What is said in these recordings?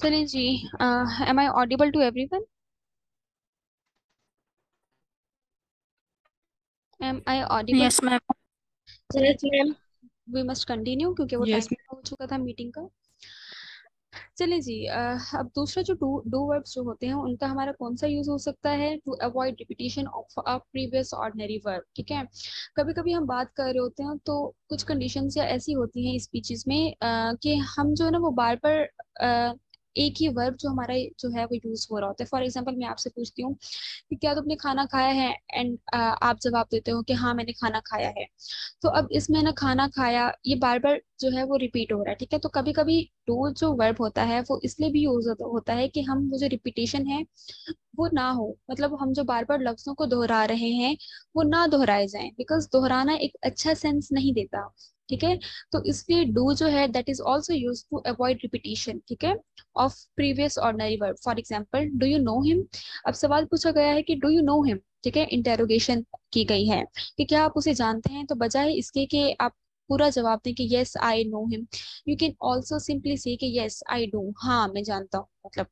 चलिए जी। Am I audible to everyone? Am I audible? Yes ma'am. चलिए yes जी। मैम। वी मस्ट कंटिन्यू क्योंकि वो टाइम यस हो चुका था मीटिंग का। चलिए जी। अब दूसरा जो डू डू वर्ब्स जो होते हैं उनका हमारा कौन सा यूज हो सकता है? To avoid repetition of a previous ordinary verb. ठीक है। कभी कभी हम बात कर रहे होते हैं तो कुछ कंडीशंस या ऐसी होती हैं स्पीचेस में कि हम जो है ना वो बार बार एक ही वर्ब जो हमारा जो है वो यूज हो रहा होता है। फॉर एग्जाम्पल मैं आपसे पूछती हूँ कि क्या तुमने खाना खाया है, एंड आप जवाब देते हो कि हाँ मैंने खाना खाया है। तो अब इसमें ना खाना खाया ये बार बार जो है वो रिपीट हो रहा है। ठीक है। तो कभी कभी डू जो वर्ब होता है वो इसलिए भी यूज होता है कि हम वो जो रिपीटेशन है वो ना हो, मतलब हम जो बार बार लफ्जों को दोहरा रहे हैं वो ना दोहराए जाएं, बिकॉज दोहराना एक अच्छा सेंस नहीं देता। ठीक है। तो इसलिए डू जो है that is also use to avoid repetition. ठीक है। Of previous ordinary verb. For example, do you know him? अब सवाल पूछा गया है कि डू यू नो हिम। ठीक है। इंटेरोगेशन की गई है कि क्या आप उसे जानते हैं, तो बजाय इसके कि आप पूरा जवाब दें कि yes I know him, you can also simply से कि यस आई डू, हाँ मैं जानता हूँ, मतलब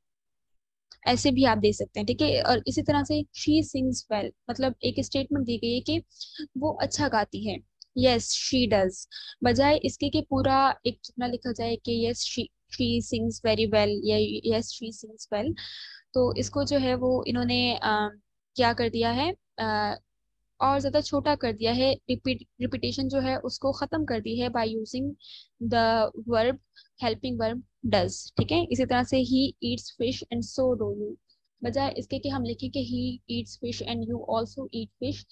ऐसे भी आप दे सकते हैं। ठीक है। और इसी तरह से शी सिंग्स वेल, मतलब एक स्टेटमेंट दी गई है कि वो अच्छा गाती है, यस शी डज, बजाय इसके कि पूरा एक जुमला लिखा जाए कि yes she sings very well या यस शी सिंग्स वेल। तो इसको जो है वो इन्होंने क्या कर दिया है, और ज्यादा छोटा कर दिया है। रिपीटेशन जो है उसको खत्म कर दी है by using the verb, helping verb does. ठीक है। इसी तरह से he eats fish and so do you, बजाय इसके कि हम लिखें कि he eats fish and you also eat fish,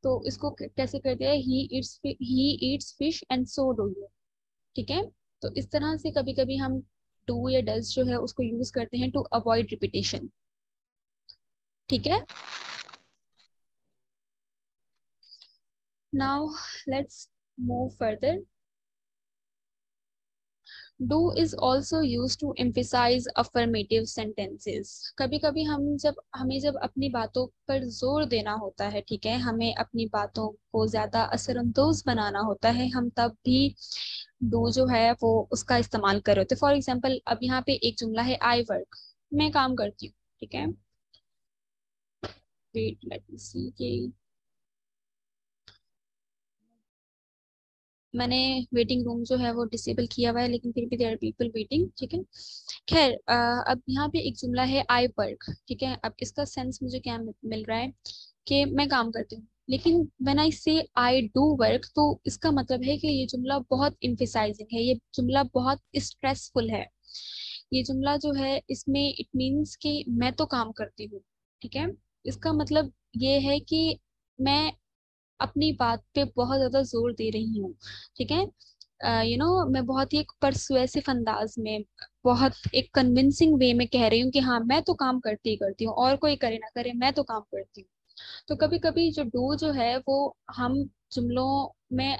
तो इसको कैसे कर दिया है, he eats fish and so do you. ठीक है। तो इस तरह से कभी कभी हम डू या डज जो है उसको यूज करते हैं टू अवॉइड रिपीटेशन। ठीक है। Now let's move further. Do is also use to emphasize affirmative sentences. कभी कभी हमें जब अपनी बातों पर जोर देना होता है, ठीक है, हमें अपनी बातों को ज्यादा असरअंदाज बनाना होता है, हम तब भी डू जो है वो उसका इस्तेमाल कर रहे होते हैं। फॉर एग्जाम्पल, अब यहाँ पे एक जुमला है आई वर्क, मैं काम करती हूँ। ठीक है। वेट लेट मी सी कि मैंने वेटिंग रूम जो है वो डिसेबल किया हुआ है, लेकिन फिर भी देयर आर पीपल वेटिंग। ठीक है। खैर, अब यहाँ पे एक जुमला है आई वर्क। ठीक है। अब इसका सेंस मुझे क्या मिल रहा है कि मैं काम करती हूँ, लेकिन व्हेन आई से आई डू वर्क तो इसका मतलब है कि ये जुमला बहुत इम्फेसाइजिंग है, ये जुमला बहुत स्ट्रेसफुल है। ये जुमला जो है इसमें इट मीन्स कि मैं तो काम करती हूँ। ठीक है। इसका मतलब ये है कि मैं अपनी बात पे बहुत ज्यादा जोर दे रही हूँ। ठीक है। मैं बहुत ही एक परसुएसिव अंदाज में, बहुत एक कन्विंसिंग वे में कह रही हूँ कि हाँ मैं तो काम करती ही करती हूँ, और कोई करे ना करे मैं तो काम करती हूँ। तो कभी कभी जो डू जो है वो हम जुमलों में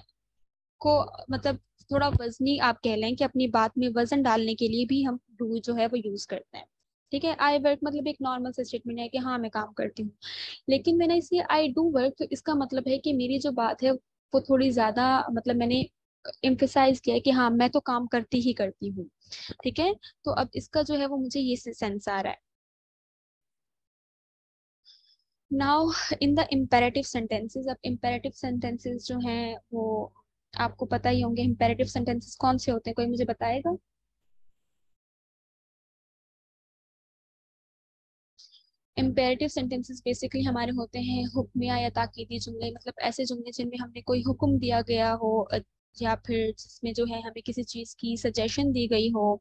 को मतलब थोड़ा वजनी आप कह लें कि अपनी बात में वजन डालने के लिए भी हम डू जो है वो यूज करते हैं। ठीक है। आई वर्क मतलब एक नॉर्मल सा स्टेटमेंट है कि हाँ मैं काम करती हूँ, लेकिन मैंने इसे आई डू वर्क तो इसका मतलब है कि मेरी जो बात है वो थोड़ी ज्यादा, मतलब मैंने एम्फेसाइज किया है कि हाँ मैं तो काम करती ही करती हूँ। ठीक है। तो अब इसका जो है वो मुझे ये सेंस आ रहा है। Now in the imperative sentences. अब इम्पेरेटिव सेंटेंसेस जो हैं वो आपको पता ही होंगे। इम्पेरेटिव सेंटेंसेस कौन से होते हैं, कोई मुझे बताएगा? इम्पेरेटिव सेंटेंसेस बेसिकली हमारे होते हैं हुक्मिया या ताकीदी जुमले, मतलब ऐसे जुमले जिनमें हमने कोई हुक्म दिया गया हो, या फिर जिसमें जो है हमें किसी चीज की सजेशन दी गई हो,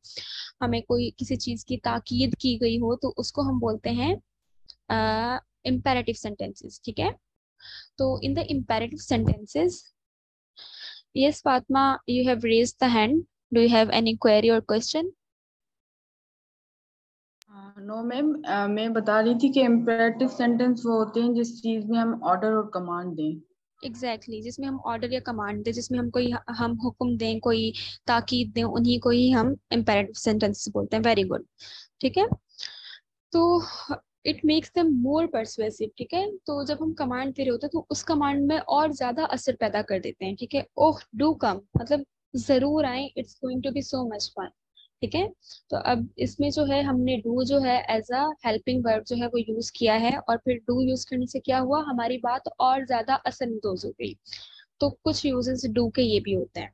हमें कोई किसी चीज की ताकीद की गई हो, तो उसको हम बोलते हैं इम्पेरेटिव सेंटेंसेस। ठीक है। तो in the imperative sentences, yes Fatima, you have raised the hand, do you have any query और क्वेश्चन? नो मैम, मैं बता रही थी कि इम्पेरेटिव सेंटेंस वो होते हैं जिस चीज में हम ऑर्डर और कमांड दें। एग्जैक्टली exactly, जिसमें हम ऑर्डर या कमांड दें, जिसमें हम हुक्म दें, कोई ताकीद दें, उन्हीं को ही हम इम्पेरेटिव सेंटेंसेस बोलते हैं। Very good. ठीक है। तो it makes them more persuasive. ठीक है। तो जब हम कमांड दे रहे होते हैं तो उस कमांड में और ज्यादा असर पैदा कर देते हैं। ठीक है। ओह डू कम, मतलब जरूर आए, it's going to be so much fun. ठीक है। तो अब इसमें जो है हमने डू जो है एज अ हेल्पिंग वर्ब जो है वो यूज किया है, और फिर डू यूज करने से क्या हुआ, हमारी बात और ज्यादा असरअंदाज हो गई। तो कुछ यूजेस डू के ये भी होते हैं।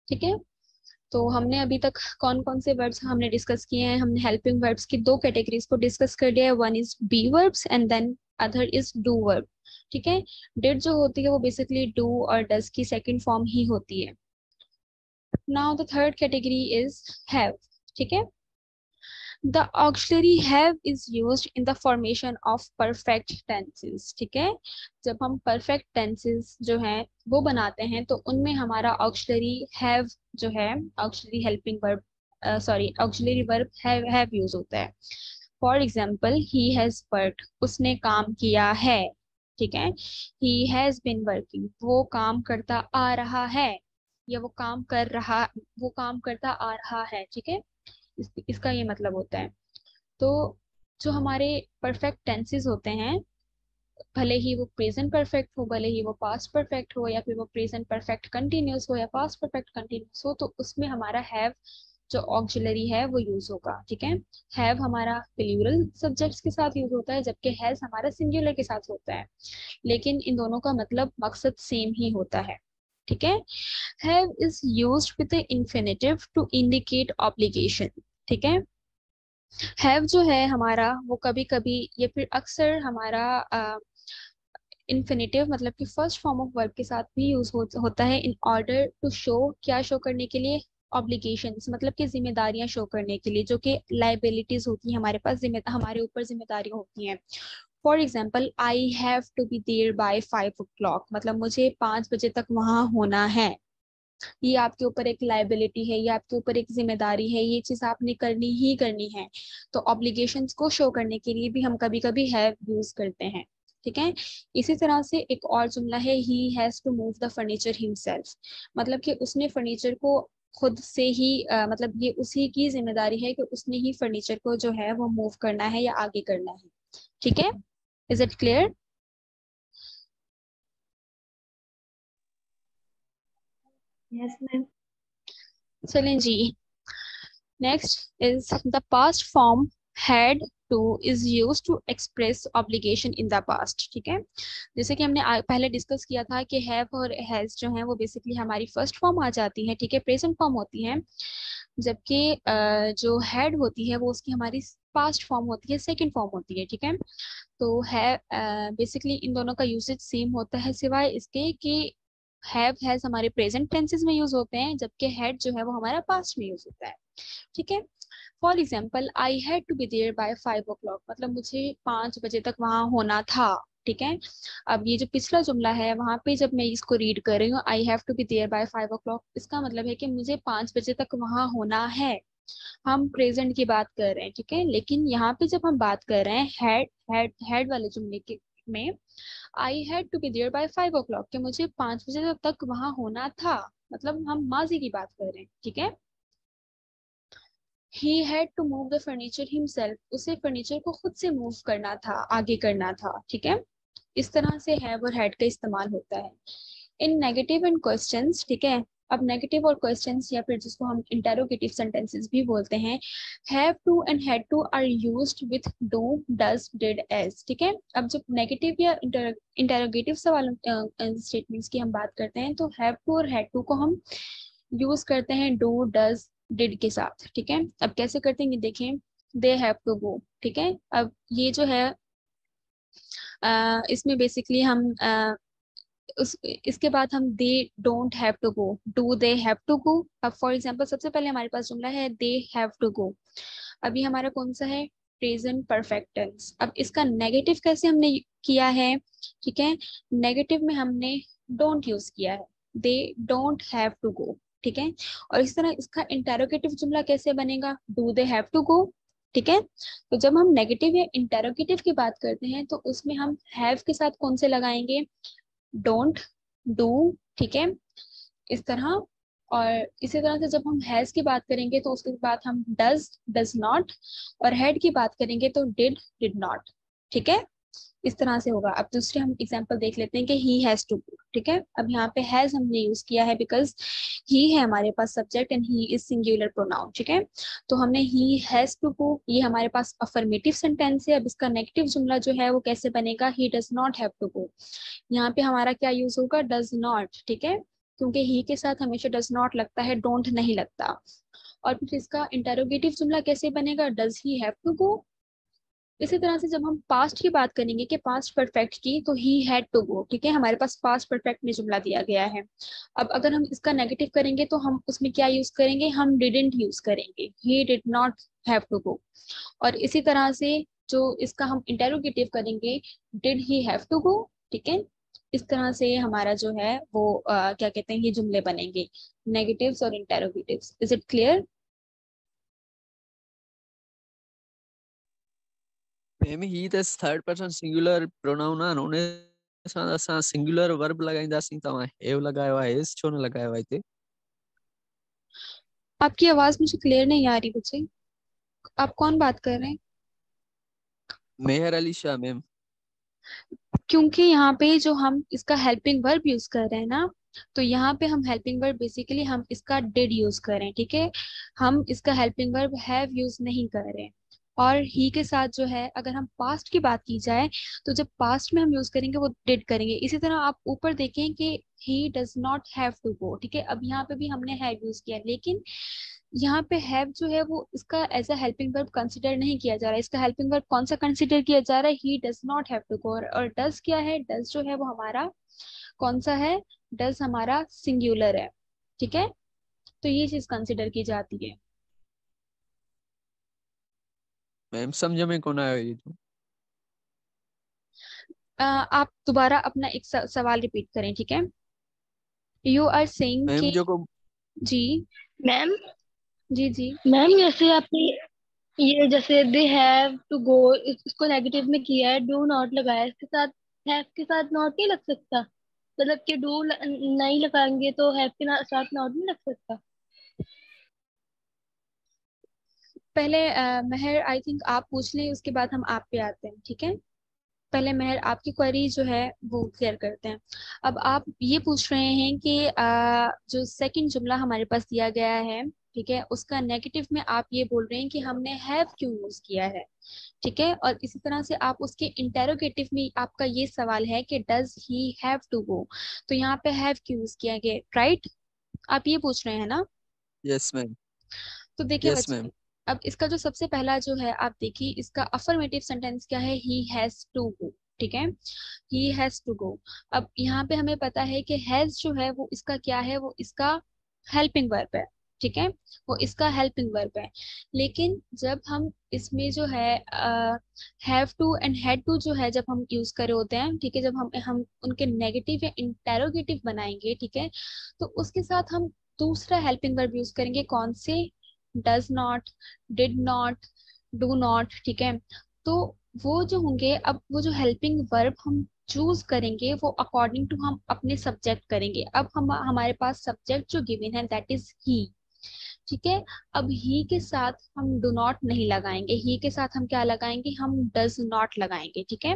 ठीक है। तो हमने अभी तक कौन कौन से वर्ब्स हमने डिस्कस किए हैं, हमने हेल्पिंग वर्ब्स की दो कैटेगरीज को डिस्कस कर लिया है, one is be verbs and then other is do verb. ठीक है। डिड जो होती है वो बेसिकली डू और डज की सेकंड फॉर्म ही होती है। Now the third category is have. ठीक है। The auxiliary have is used in the formation of perfect tenses। ठीक है। जब हम perfect tenses जो है वो बनाते हैं तो उनमें हमारा auxiliary have जो है, auxiliary helping verb sorry auxiliary verb have use होता है। For example, he has worked, उसने काम किया है। ठीक है। He has been working, वो काम करता आ रहा है, या वो काम कर रहा, वो काम करता आ रहा है। ठीक है। इसका ये मतलब होता है। तो जो हमारे परफेक्ट टेंसेस होते हैं, भले ही वो प्रेजेंट परफेक्ट हो, भले ही वो पास्ट परफेक्ट हो, या फिर वो प्रेजेंट परफेक्ट कंटिन्यूस हो या पास्ट परफेक्ट कंटिन्यूस हो, तो उसमें हमारा हैव जो ऑक्सिलरी है वो यूज होगा। ठीक है। हैव हमारा प्लूरल सब्जेक्ट्स के साथ यूज होता है, जबकि हैज हमारा सिंगुलर के साथ होता है, लेकिन इन दोनों का मतलब मकसद सेम ही होता है। ठीक है। Have is used with the infinitive to indicate obligation. ठीक है। हैव जो है हमारा वो कभी कभी या फिर अक्सर हमारा इन्फिनेटिव मतलब कि फर्स्ट फॉर्म ऑफ वर्ब के साथ भी यूज होता है, इन ऑर्डर टू शो, क्या शो करने के लिए, ऑब्लिगेशंस मतलब कि जिम्मेदारियां शो करने के लिए, जो कि लाइबिलिटीज होती हैं हमारे पास, हमारे ऊपर जिम्मेदारियां होती हैं। For example, I have to be there by 5 o'clock, मतलब मुझे 5 बजे तक वहां होना है। ये आपके ऊपर एक लाइबिलिटी है, ये आपके ऊपर एक जिम्मेदारी है, ये चीज आपने करनी ही करनी है। तो ऑब्लिगेशंस को शो करने के लिए भी हम कभी कभी हैव यूज करते हैं। ठीक है। इसी तरह से एक और जुमला है, he has to move the furniture himself, मतलब कि उसने फर्नीचर को खुद से ही मतलब ये उसी की जिम्मेदारी है कि उसने ही फर्नीचर को जो है वो मूव करना है या आगे करना है। ठीक है। Is it clear? Yes ma'am. चलें जी। Next is the past form had to is used to express obligation in the past। ठीक है। जैसे कि हमने पहले डिस्कस किया था कि have और has जो है वो बेसिकली हमारी फर्स्ट फॉर्म आ जाती है। ठीक है। प्रेजेंट फॉर्म होती है, जबकि जो had होती है वो उसकी हमारी पास्ट फॉर्म होती है, सेकंड फॉर्म होती है। ठीक है। तो है बेसिकली इन दोनों का यूसेज सेम होता है, सिवाय इसके कि हैव हैज हमारे प्रेजेंट टेंसेस में यूज होते हैं, जबकि हैड जो है वो हमारा पास्ट में यूज होता है। ठीक है। For example, I had to be there by 5 o'clock, मतलब मुझे 5 बजे तक वहां होना था। ठीक है। अब ये जो पिछला जुमला है वहां पे जब मैं इसको रीड कर रही हूँ, I have to be there by 5 o'clock, इसका मतलब है कि मुझे 5 बजे तक वहां होना है। हम प्रेजेंट की बात कर रहे हैं। ठीक है। लेकिन यहाँ पे जब हम बात कर रहे हैं हैड वाले जुमले के में, I had to be there by 5 o'clock, कि मुझे 5 बजे तक वहां होना था, मतलब हम माजी की बात कर रहे हैं। ठीक है। He had to move the furniture himself, उसे फर्नीचर को खुद से मूव करना था, आगे करना था। ठीक है। इस तरह से हैव और हैड का इस्तेमाल होता है इन नेगेटिव एंड क्वेश्चंस। ठीक है। अब नेगेटिव और क्वेश्चंस या फिर जिसको हम इंटेरोगेटिव सेंटेंसेस भी बोलते हैं, have to and had to are used with do, does, did, as. ठीक है। अब जब नेगेटिव या इंटेरोगेटिव सवाल स्टेटमेंट्स की हम बात करते हैं, तो हैव टू और हैड टू को हम यूज करते हैं डू, डज, डिड के साथ। ठीक है। अब कैसे करते हैं ये देखें, दे हैव टू गो। ठीक है। अब ये जो है इसमें बेसिकली हम उस इसके बाद हम they don't have to go, do they have to go. अब फॉर एग्जांपल सबसे पहले हमारे पास जुमला है दे हैव टू गो। अभी हमारा कौन सा है, प्रेजेंट परफेक्ट टेंस। अब इसका नेगेटिव कैसे हमने किया है, ठीक है, नेगेटिव में हमने डोंट यूज किया है, they don't have to go. ठीक है। और इस तरह इसका इंटेरोगेटिव जुमला कैसे बनेगा, do they have to go. ठीक है। तो जब हम नेगेटिव या इंटेरोगेटिव की बात करते हैं तो उसमें हम हैव के साथ कौन से लगाएंगे, डोंट, डू। ठीक है। इस तरह। और इसी तरह से जब हम हैज की बात करेंगे तो उसके बाद हम डज, डज नॉट, और हैड की बात करेंगे तो डिड, डिड नॉट। ठीक है। इस तरह से होगा। अब दूसरे हम एग्जांपल देख लेते हैं कि ही हैज टू गो, ठीक है। अब यहाँ पे हैज हमने यूज किया है बिकॉज ही है हमारे पास subject and he is singular pronoun, ठीक है। तो हमने ही हैज टू गो, ये हमारे पास अफर्मेटिव सेंटेंस है। अब इसका नेगेटिव जुमला जो है वो कैसे बनेगा, he does not have to go. यहाँ पे हमारा क्या यूज होगा, डज नॉट, ठीक है, क्योंकि ही के साथ हमेशा डज नॉट लगता है, डोंट नहीं लगता। और फिर इसका इंटरोगेटिव जुमला कैसे बनेगा, does he have to go. इसी तरह से जब हम पास्ट की बात करेंगे कि पास्ट परफेक्ट की, तो ही हैड टू गो, ठीक है, हमारे पास पास्ट परफेक्ट में जुमला दिया गया है। अब अगर हम इसका नेगेटिव करेंगे तो हम उसमें क्या यूज करेंगे, हम डिडंट यूज करेंगे, he did not have to go. और इसी तरह से जो इसका हम इंटेरोगेटिव करेंगे, did he have to go, ठीक है। इस तरह से हमारा जो है वो क्या कहते हैं, ये जुमले बनेंगे, नेगेटिव्स और interrogatives. Is it clear? Ma'am he त थर्ड पर्सन सिंगुलर प्रोनाउन आहे न उन सां असां सिंगुलर वर्ब लगाईंदासीं। तव्हां हेव लगायो आहे, हेज़ छो न लगायो आहे हिते? आपकी आवाज मुझे क्लियर नहीं आ रही बच्चे, आप कौन बात कर रहे हैं? मेहर अली शाह मैम। क्योंकि यहाँ पे जो हम इसका हेल्पिंग वर्ब यूज कर रहे हैं ना, तो यहाँ पे हम हेल्पिंग वर्ब बेसिकली हम इसका डिड यूज कर रहे हैं, ठीक है। हम इसका हेल्पिंग वर्ब हैव यूज नहीं कर रहे हैं। और ही के साथ जो है, अगर हम पास्ट की बात की जाए, तो जब पास्ट में हम यूज करेंगे वो डिड करेंगे। इसी तरह आप ऊपर देखें कि he does not have to go, ठीक है। अब यहाँ पे भी हमने हैव यूज किया, लेकिन यहाँ पे हैव जो है वो इसका as a helping verb consider नहीं किया जा रहा है। इसका हेल्पिंग वर्ब कौन सा कंसिडर किया जा रहा है, he does not have to go. और डज क्या है, डज जो है वो हमारा कौन सा है, डज हमारा सिंगुलर है, ठीक है। तो ये चीज कंसिडर की जाती है। मैम समझ में कोन आयो ये तो। आप दोबारा अपना एक सवाल रिपीट करें, ठीक है। यू आर सेइंग मैम कि, जो को जी मैम जी जी। मैम जैसे आपने ये जैसे दे हैव टू गो इसको नेगेटिव में किया है, डू नॉट लगाया, इसके साथ हैव के साथ नॉट नहीं लग सकता? मतलब कि डू नहीं लगाएंगे तो हैव के साथ नॉट नहीं लग सकता? पहले महर आई थिंक आप पूछ लें, उसके बाद हम आप पे आते हैं, ठीक है। पहले महर आपकी क्वेरी जो है वो क्लियर करते हैं। अब आप ये पूछ रहे हैं कि जो सेकंड जुमला हमारे पास दिया गया है, ठीक है, उसका नेगेटिव में आप ये बोल रहे हैं कि हमने हैव क्यों यूज किया है, ठीक है। और इसी तरह से आप उसके इंटेरोगेटिव में आपका ये सवाल है कि does he have to go, तो यहाँ पे हैव क्यों यूज किया गया, राइट? आप ये पूछ रहे हैं ना? Yes ma'am. तो देखिए यस मैम। बच्चे, अब इसका जो सबसे पहला जो है, आप देखिए इसका अफर्मेटिव सेंटेंस क्या है, ही हैज टू गो, ठीक है, ही हैज टू गो। अब यहाँ पे हमें पता है कि हैज जो है वो इसका क्या है, वो इसका हेल्पिंग वर्ब है, ठीक है, वो इसका हेल्पिंग वर्ब है। लेकिन जब हम इसमें जो है have to and had to जो है, जब हम यूज करे होते हैं, ठीक है, जब हम उनके नेगेटिव या इंटेरोगेटिव बनाएंगे, ठीक है, तो उसके साथ हम दूसरा हेल्पिंग वर्ब यूज करेंगे, कौन से, does not, did not, do not, ठीक है। तो वो जो होंगे, अब वो जो हेल्पिंग वर्ब हम चूज करेंगे वो अकॉर्डिंग टू हम अपने सब्जेक्ट करेंगे। अब हम हमारे पास सब्जेक्ट जो गिवन है दैट इज ही, ठीक है। अब ही के साथ हम डू नॉट नहीं लगाएंगे, ही के साथ हम क्या लगाएंगे, हम डज नॉट लगाएंगे, ठीक है,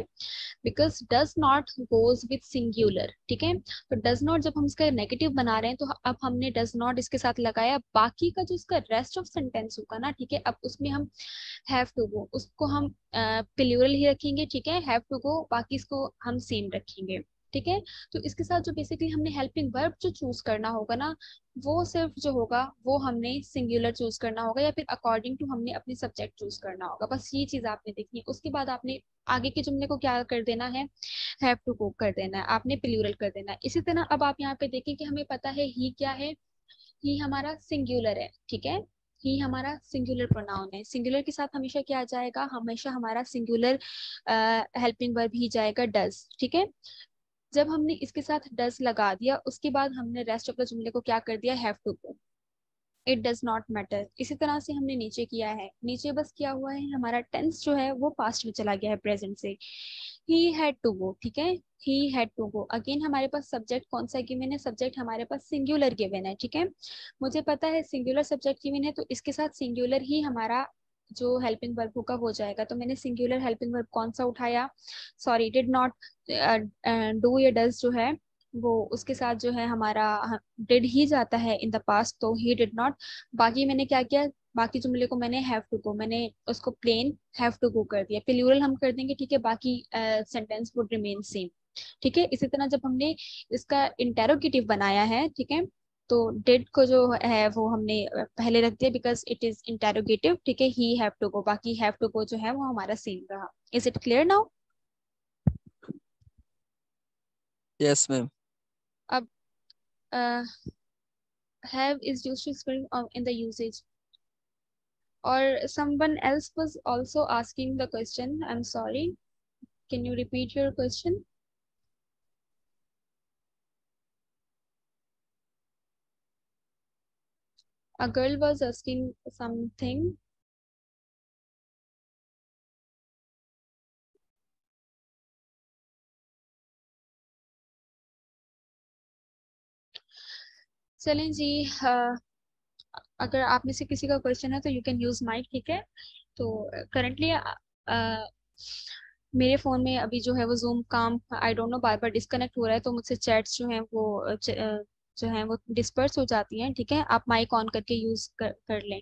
because does not goes with singular, ठीक है। तो डज नॉट जब हम इसका नेगेटिव बना रहे हैं, तो अब हमने डज नॉट इसके साथ लगाया, बाकी का जो इसका रेस्ट ऑफ सेंटेंस होगा ना, ठीक है, अब उसमें हम हैव टू गो उसको हम प्लूरल ही रखेंगे, ठीक है, हैव टू गो, बाकी इसको हम सेम रखेंगे, ठीक है। तो इसके साथ जो बेसिकली हमने हेल्पिंग वर्ब जो चूज करना होगा ना, वो सिर्फ जो होगा वो हमने सिंगुलर चूज करना होगा, या फिर अकॉर्डिंग टू हमने अपनी सब्जेक्ट चूज करना होगा। बस ये चीज आपने देखनी है। उसके बाद आपने आगे के जुमले को क्या कर देना है, हैव टू गो कर देना है, आपने प्लूरल कर देना है। इसी तरह अब आप यहाँ पे देखें कि हमें पता है ही क्या है, ही हमारा सिंगुलर है, ठीक है, ही हमारा सिंगुलर प्रोनाउन है। सिंगुलर के साथ हमेशा क्या आ जाएगा, हमेशा हमारा सिंगुलर हेल्पिंग वर्ब ही जाएगा, डज, ठीक है। जब हमने इसके साथ डज लगा दिया, उसके बाद हमने रेस्ट ऑफ द जुमले को क्या कर दिया, have to go, it does not matter. इसी तरह से हमने नीचे किया है, नीचे बस क्या हुआ है, हमारा टेंस जो है वो पास्ट में चला गया है प्रेजेंट से, ही हैड टू गो, ठीक है, he had to go. Again हमारे पास सब्जेक्ट कौन सा गिवन है, सब्जेक्ट हमारे पास सिंगुलर गिवन है, ठीक है। मुझे पता है सिंगुलर सब्जेक्ट गिवन है, तो इसके साथ सिंगुलर ही हमारा जो हेल्पिंग वर्ब होगा वो जाएगा। तो मैंने सिंगुलर हेल्पिंग वर्ब कौन सा उठाया, सॉरी डिड नॉट, डू या डज जो है वो उसके साथ जो है हमारा डिड ही जाता है इन द पास्ट, तो ही डिड नॉट। बाकी मैंने क्या किया, बाकी जुमले को मैंने हैव टू गो, मैंने उसको प्लेन हैव टू गो कर दिया, प्लूरल हम कर देंगे, ठीक है, बाकी सेंटेंस वुड रिमेन सेम। ठीक है, इसी तरह जब हमने इसका इंटेरोगेटिव बनाया है, ठीक है, तो डिड को जो है वो हमने पहले रख दिया बिकॉज इट इज इंटेरोगेटिव, ठीक है, ही हैव टू गो, बाकी हैव टू गो जो है वो हमारा सेम रहा। Is it clear now? Yes ma'am. अब have is used to explain in the usage, or someone else was also asking the question, I'm sorry, can you repeat your question? A girl was asking something. चलें जी, अगर आप में से किसी का question है तो यू कैन यूज माइक, ठीक है। तो करंटली मेरे फोन में अभी जो है वो जूम काम I don't know bar bar disconnect हो रहा है, तो मुझसे चैट्स जो हैं वो जो हैं वो डिस्पर्स हो जाती हैं, ठीक है। आप माइक ऑन करके यूज कर लें,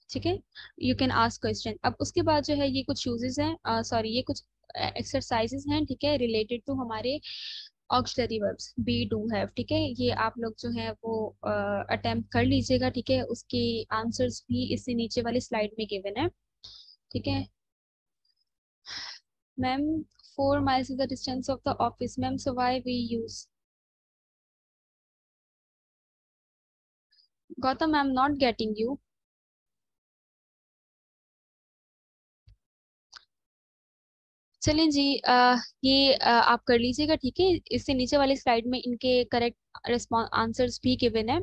ठीक है। You can ask question. अब उसके बाद जो है ये कुछ यूजेस हैं, सॉरी ये कुछ एक्सरसाइजेस हैं, ठीक है, रिलेटेड टू हमारे auxiliary verbs be do have, ठीक है। ये आप लोग जो है वो अटेम्प्ट कर लीजिएगा, ठीक है। उसके आंसर्स भी इससे नीचे वाली स्लाइड में गिवन है, ठीक है। Ma'am 4 miles is the distance of the office, ma'am, so why we use? Gautam, I'm not getting you. चलें जी, ये आप कर लीजिएगा, ठीक है। इससे नीचे वाली स्लाइड में इनके करेक्ट रिस्पॉन्स आंसर्स भी गिवन है,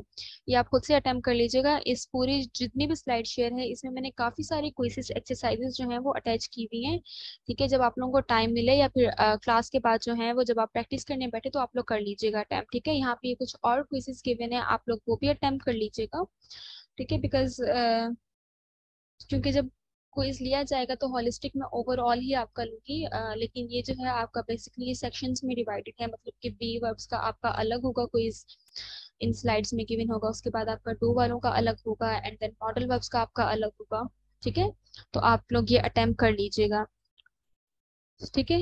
ये आप खुद से अटेम्प्ट कर लीजिएगा। इस पूरी जितनी भी स्लाइड शेयर है इसमें मैंने काफ़ी सारी क्विज़ेस एक्सरसाइजेस जो हैं वो अटैच की हुई हैं, ठीक है। जब आप लोगों को टाइम मिले या फिर क्लास के बाद जो है वो जब आप प्रैक्टिस करने बैठे तो आप लोग कर लीजिएगा अटैम्प्ट, ठीक है। यहाँ पे कुछ और क्विज़ेस गिवन है, आप लोग वो भी अटैम्प्ट कर लीजिएगा, ठीक है। बिकॉज क्योंकि जब क्विज लिया जाएगा तो हॉलिस्टिक में ओवरऑल ही आपका लूंगी, लेकिन ये जो है आपका बेसिकली ये सेक्शंस में डिवाइडेड है, मतलब कि बी वर्ब्स का आपका अलग होगा क्विज, इन स्लाइड्स में गिवन होगा, उसके बाद आपका डू वालों का अलग होगा, एंड देन मॉडल वर्ब्स का आपका अलग होगा, ठीक है। तो आप लोग ये अटेम्प्ट कर लीजिएगा, ठीक है।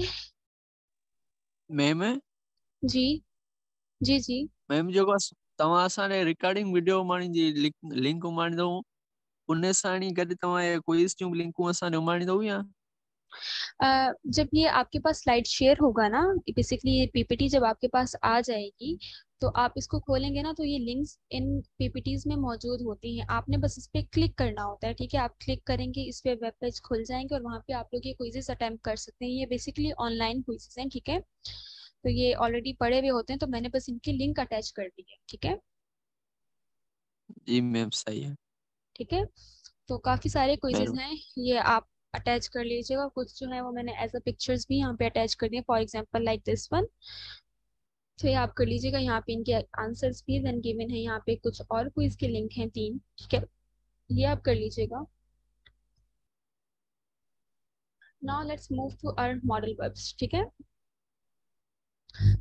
मैम जी जी जी। मैम जेको तव्हां असांजे रिकॉर्डिंग वीडियो माणी जी लिंक उमाणींदो उन सां गॾु तव्हां ये क्विज जूं लिंकूं असांखे उमाणींदो या? जब ये आपके पास स्लाइड शेयर होगा ना, बेसिकली ये पीपीटी जब आपके पास आ जाएगी तो आप इसको खोलेंगे ना, तो ये लिंक्स इन पीपीटीज में मौजूद होती हैं, आपने बस इस पे क्लिक करना होता है, ठीक है। आप क्लिक करेंगे, इस पे वेब पेज खुल जाएंगे और वहाँ पे आप लोग ये क्विजेस अटेम्प्ट कर सकते हैं। ये बेसिकली ऑनलाइन क्विजेस हैं, ठीक है। तो ये ऑलरेडी पढ़े हुए होते हैं, तो मैंने बस इनकी लिंक अटैच कर दी है, ठीक है। जी मैम सही है। ठीक है, तो काफ़ी सारे क्विजेज मैम हैं, ये आप अटैच कर लीजिएगा। कुछ जो है वो मैंने एज अ पिक्चर्स भी यहाँ पे अटैच कर दिए, for example like this one, तो ये आप कर लीजिएगा। यहाँ पे इनके आंसर्स भी देन गिवन है, यहाँ पे कुछ और क्विज के लिंक हैं 3, ठीक है, ये आप कर लीजिएगा। Now let's move to our modal verbs, ठीक है।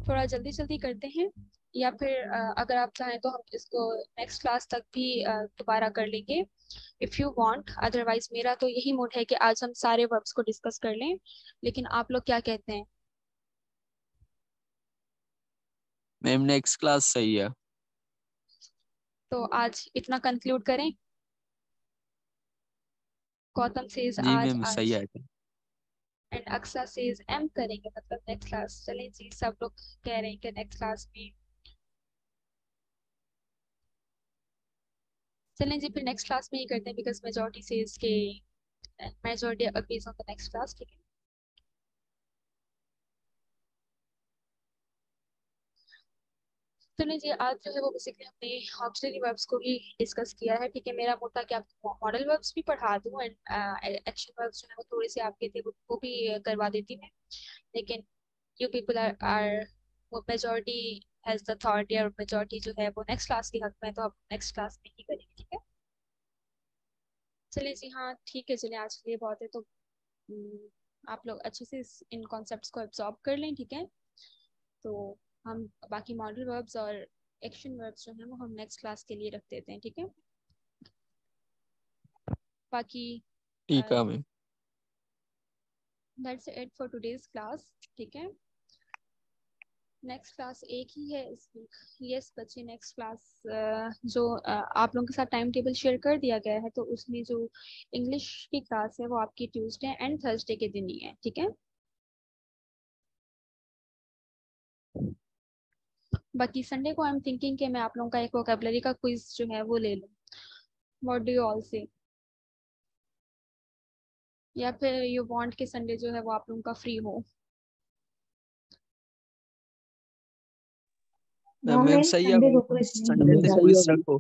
थोड़ा जल्दी जल्दी करते हैं, या फिर अगर आप चाहें तो हम इसको नेक्स्ट क्लास तक भी दोबारा कर लेंगे इफ़ यू वांट। अदरवाइज मेरा तो यही मूड है कि आज हम सारे वर्ब्स को डिस्कस कर लें, लेकिन आप लोग क्या कहते हैं? मैम नेक्स्ट क्लास सही है। तो आज इतना कंक्लूड करें। गौतम सेज जी आज मैम सही आज है। एंड अक्सा सेज एम करेंगे, मतलब नेक्स्ट क्लास। चलें जी, सब लोग कह रहे हैं कि नेक्स्ट क्लास में। चलें जी, फिर नेक्स्ट क्लास में ही करते हैं बिकॉज मेजोरिटी सेज के majority agrees on the next class, ठीक है। चलिए जी, आज जो है वो बेसिकली हमने ऑक्सिलरी वर्ब्स को ही डिस्कस किया है, ठीक है। मेरा मोटा था कि आपको मॉडल वर्ब्स भी पढ़ा दूं एंड एक्शन वर्ब्स जो है वो थोड़े से आपके थे वो भी करवा देती मैं, लेकिन यू पीपल आर वो मेजोरिटी हैज द अथॉरिटी, और मेजोरिटी जो है वो नेक्स्ट क्लास के हक में है, तो आप नेक्स्ट क्लास में ही करेंगे, ठीक है। चलिए जी, हाँ ठीक है, चलिए आज के लिए बहुत है। तो आप लोग अच्छे से इन कॉन्सेप्ट्स को एब्जॉर्ब कर लें, ठीक है। तो हम बाकी मॉडल वर्ब्स और एक्शन वर्ब्स जो हैं वो हम नेक्स्ट क्लास के लिए रख देते हैं, ठीक है। बाकी ठीक है ma'am. That's it for today's class, ठीक है। नेक्स्ट क्लास एक ही है इस वीक। यस बच्चे, नेक्स्ट क्लास जो आप लोगों के साथ टाइम टेबल शेयर कर दिया गया है, तो उसमें जो इंग्लिश की क्लास है वो आपकी ट्यूसडे एंड थर्सडे के दिन ही है, ठीक है। बाकी संडे को आई एम थिंकिंग कि मैं आप लोगों का एक वोकेबलरी का क्विज जो है वो ले लूँ। व्हाट डू यू ऑल से? या फिर यू वांट कि संडे जो है वो आप लोगों का फ्री हो? मैम सही है, संडे से क्विज रखो।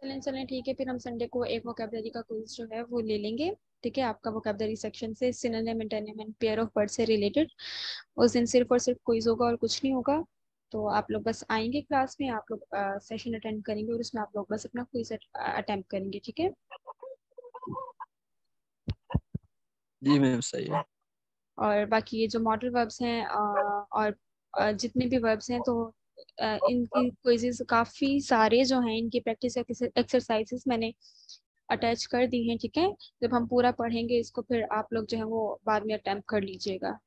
चलें चलें ठीक है, फिर हम संडे को एक वोकेबलरी का क्विज जो है वो ले लेंगे, ठीक है। आपका वोकेबलरी सेक्शन से synonym, antonym and pair of word से रिलेटेड। उस दिन सिर्फ और सिर्फ क्विज होगा और कुछ नहीं होगा। तो आप लोग बस आएंगे क्लास में, आप लोग सेशन अटेंड करेंगे और उसमें आप लोग बस अपना क्विज अटेम्प्ट करेंगे, ठीक है। जी मैम सही है। और बाकी ये जो मॉडल वर्ब्स हैं और जितने भी वर्ब्स हैं, तो इनकी क्विजेस काफ़ी सारे जो हैं, इनकी प्रैक्टिस एक्सरसाइजेस मैंने अटैच कर दी हैं, ठीक है। जब हम पूरा पढ़ेंगे इसको, फिर आप लोग जो है वो बाद में अटेम्प्ट कर लीजिएगा।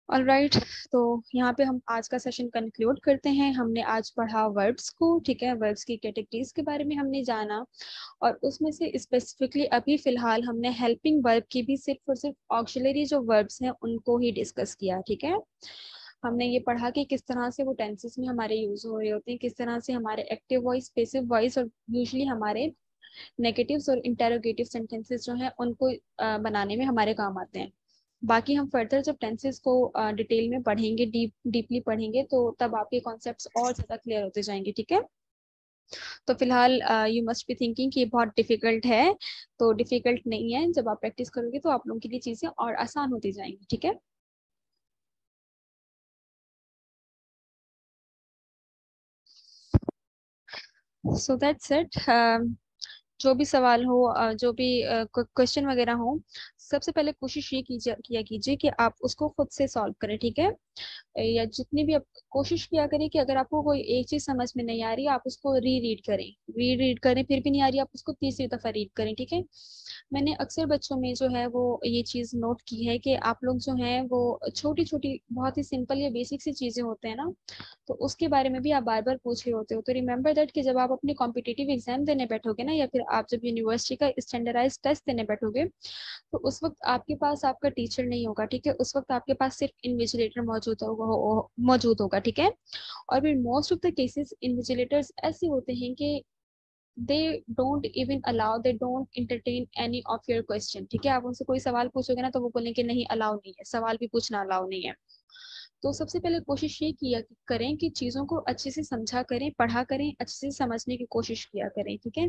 ऑलराइट, तो यहाँ पे हम आज का सेशन कंक्लूड करते हैं। हमने आज पढ़ा वर्ब्स को, ठीक है। वर्ब्स की कैटेगरीज के बारे में हमने जाना, और उसमें से स्पेसिफिकली अभी फिलहाल हमने हेल्पिंग वर्ब की भी सिर्फ और सिर्फ ऑक्सिलरी जो वर्ब्स हैं उनको ही डिस्कस किया, ठीक है। हमने ये पढ़ा कि किस तरह से वो टेंसेस में हमारे यूज हो रहे होते हैं, किस तरह से हमारे एक्टिव वॉइस, पैसिव वॉइस और यूजुअली हमारे नेगेटिव्स और इंटेरोगेटिव सेंटेंसेस जो हैं उनको बनाने में हमारे काम आते हैं। बाकी हम फर्दर जब टेंसेस को डिटेल में पढ़ेंगे, डीपली पढ़ेंगे, तो तब आपके कॉन्सेप्ट्स और ज़्यादा क्लियर होते जाएंगे, ठीक है। तो फिलहाल यू मस्ट बी थिंकिंग कि ये बहुत डिफिकल्ट है। तो डिफिकल्ट नहीं है, जब आप प्रैक्टिस करोगे तो आप लोगों के लिए चीज़ें और आसान होती जाएंगी, ठीक है। So that's it. जो भी सवाल हो, जो भी क्वेश्चन वगैरह हो, सबसे पहले कोशिश ये किया कीजिए कि आप उसको खुद से सॉल्व करें, ठीक है। या जितनी भी आप कोशिश किया करें कि अगर आपको कोई एक चीज समझ में नहीं आ रही, आप उसको री रीड करें, फिर भी नहीं आ रही, आप उसको तीसरी दफा रीड करें, ठीक है। मैंने अक्सर बच्चों में जो है वो ये चीज नोट की है कि आप लोग जो हैं वो छोटी छोटी बहुत ही सिंपल या बेसिक सी चीजें होते हैं ना, तो उसके बारे में भी आप बार बार पूछ रहे होते हो। तो रिमेंबर दैट कि जब आप अपने कॉम्पिटिटिव एग्जाम देने बैठोगे ना, या फिर आप जब यूनिवर्सिटी का स्टैंडर्डाइज टेस्ट देने बैठोगे, तो उस वक्त आपके पास आपका टीचर नहीं होगा, ठीक है। उस वक्त आपके पास सिर्फ इन्विजिलेटर मौजूद होगा, ठीक है। और फिर most of the cases invigilators ऐसे होते हैं कि they don't entertain any of your question, ठीक है। आप उनसे कोई सवाल पूछोगे ना, तो वो बोलेंगे कि नहीं, अलाउ नहीं है, सवाल भी पूछना अलाउ नहीं है। तो सबसे पहले कोशिश ये किया करें कि चीज़ों को अच्छे से समझा करें, पढ़ा करें, अच्छे से समझने की कोशिश किया करें, ठीक है।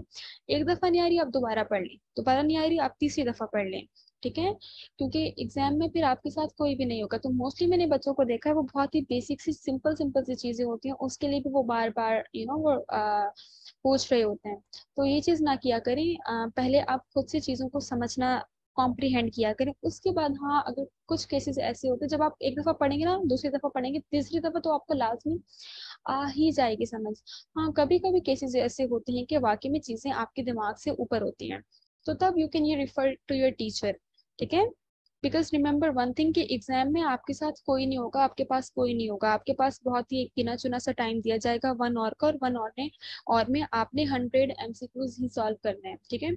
एक दफ़ा नहीं आ रही, आप दोबारा पढ़ लें, दोबारा नहीं आ रही, आप तीसरी दफ़ा पढ़ लें, ठीक है। क्योंकि एग्जाम में फिर आपके साथ कोई भी नहीं होगा। तो मोस्टली मैंने बच्चों को देखा है, वो बहुत ही बेसिक सी सिंपल सिंपल सी चीज़ें होती हैं, उसके लिए भी वो बार बार वो पूछ रहे होते हैं। तो ये चीज़ ना किया करें। पहले आप खुद से चीज़ों को समझना, कॉम्प्रीहेंड किया करें। उसके बाद हाँ, अगर कुछ केसेस ऐसे होते हैं जब आप एक दफ़ा पढ़ेंगे ना, दूसरी दफ़ा पढ़ेंगे, तीसरी दफ़ा तो आपको लाजमी आ ही जाएगी समझ। हाँ, कभी कभी केसेस ऐसे होते हैं कि वाकई में चीज़ें आपके दिमाग से ऊपर होती हैं, तो तब यू कैन ये रिफर टू योर टीचर, ठीक है। बिकॉज रिमेंबर वन थिंग कि एग्जाम में आपके साथ कोई नहीं होगा, आपके पास कोई नहीं होगा, आपके पास बहुत ही एक गिना चुना सा टाइम दिया जाएगा 1 आवर का, और 1 आवर में आपने 100 MCQs ही सॉल्व करना है, ठीक है।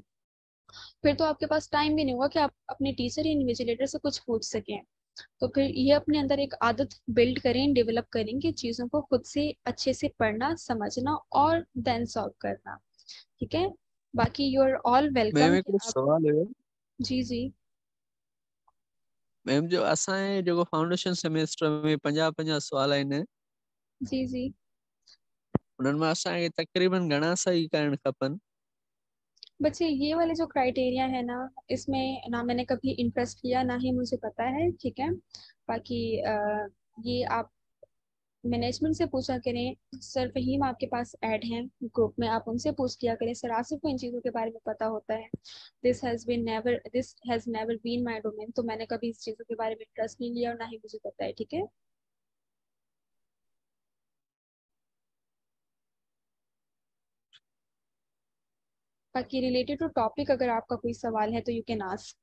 फिर तो आपके पास टाइम भी नहीं होगा कि आप अपने टीचर या इन्विजिलेटर से कुछ पूछ सकें। तो फिर ये अपने अंदर एक आदत बिल्ड करें, डेवलप करें कि चीज़ों को खुद से अच्छे से पढ़ना, समझना और देन सॉल्व करना, ठीक है। बाकी you are all ma'am welcome एक कि आप। सवाल है। जी जी। मैम जो असांजे जेको फाउंडेशन सेमेस्टर में 50-50 सुवाल आहिनि, जी जी। उन्हनि में असांखे तकरीबन घणा सही करणु खपनि? बच्चे, ये वाले जो क्राइटेरिया है ना, इसमें ना मैंने कभी इंटरेस्ट लिया, ना ही मुझे पता है, ठीक है। बाकी ये आप मैनेजमेंट से पूछा करें, सर फहीम आपके पास ऐड हैं ग्रुप में, आप उनसे पूछ लिया करें, सर आसिफ को इन चीज़ों के बारे में पता होता है। This has never been my domain, तो मैंने कभी इस चीज़ों के बारे में इंटरेस्ट नहीं लिया और ना ही मुझे पता है, ठीक है। बाकी रिलेटेड टू टॉपिक अगर आपका कोई सवाल है तो यू कैन आस्क।